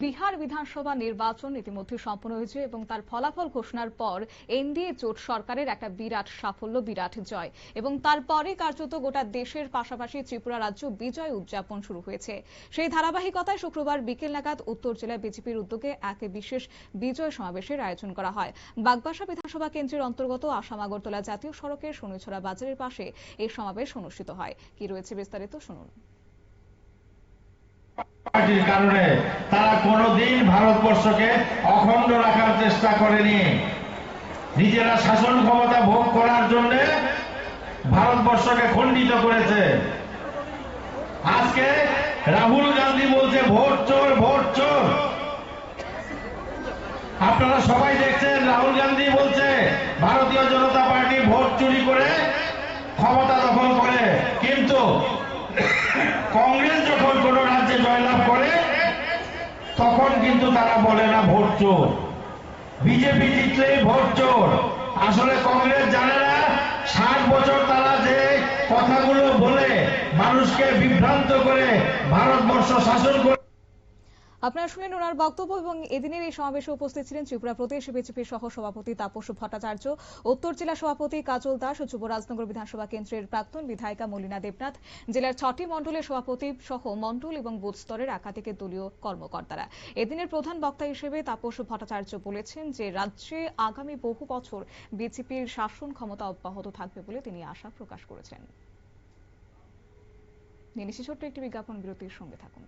বিহার বিধানসভা নির্বাচন ইতিমধ্যে সম্পন্ন হয়েছে এবং তার ফলাফল ঘোষণার পর এনডিএ জোট সরকারের একটা বিরাট সাফল্য, বিরাট জয় এবং তারপরে কার্যত গোটা দেশের পাশাপাশি ত্রিপুরা রাজ্য বিজয় উদযাপন শুরু হয়েছে। সেই ধারাবাহিকতায় শুক্রবার বিকেল নাগাদ উত্তর জেলায় বিজেপির উদ্যোগে এক বিশেষ বিজয় সমাবেশের আয়োজন করা হয়। বাগবাসা বিধানসভা কেন্দ্রের অন্তর্গত আসাম আগরতলা জাতীয় সড়কের শনিছড়া বাজারের পাশে এই সমাবেশ অনুষ্ঠিত হয়। কি রয়েছে বিস্তারিত শুনুন। পার্টির কারণে তারা কোনোদিন ভারতবর্ষকে অখণ্ড রাখার চেষ্টা করেনি। নিজেরা শাসন ক্ষমতা ভোগ করার জন্য ভারতবর্ষকে খণ্ডিত করেছে। আজকে রাহুল গান্ধী বলছে ভোট চোর, ভোট চোর। আপনারা সবাই দেখছেন, রাহুল গান্ধী বলছে ভারতীয় জনতা পার্টি ভোট চুরি করে ক্ষমতা দখল করে, কিন্তু কংগ্রেস যখন কোন রাজ্যে জয়লাভ করে তখন কিন্তু তারা বলে না ভোট চোর। বিজেপি জিতলেই ভোট চোর। আসলে কংগ্রেস জানে না 60 বছর তারা যে কথাগুলো বলে মানুষকে বিভ্রান্ত করে ভারতবর্ষ শাসন করে। আপনারা শুনেন ওনার বক্তব্য এবং এদিনের এই সমাবেশে উপস্থিত ছিলেন ত্রিপুরা প্রদেশ বিজেপির সহ সভাপতি তাপস ভট্টাচার্য, উত্তর জেলা সভাপতি কাজল দাস ও যুবরাজনগর বিধানসভা কেন্দ্রের প্রাক্তন বিধায়িকা মলিনা দেবনাথ, জেলার 6টি মণ্ডলের সভাপতি সহ মণ্ডল এবং বুথ স্তরের একাধিক দলীয় কর্মকর্তারা। এদিনের প্রধান বক্তা হিসেবে তাপস ভট্টাচার্য বলেছেন যে রাজ্যে আগামী বহু বছর বিজেপির শাসন ক্ষমতা অব্যাহত থাকবে বলে তিনি আশা প্রকাশ করেছেন। নিয়ে নিচ্ছি ছোট্ট একটি বিজ্ঞাপন বিরতির, সঙ্গে থাকুন।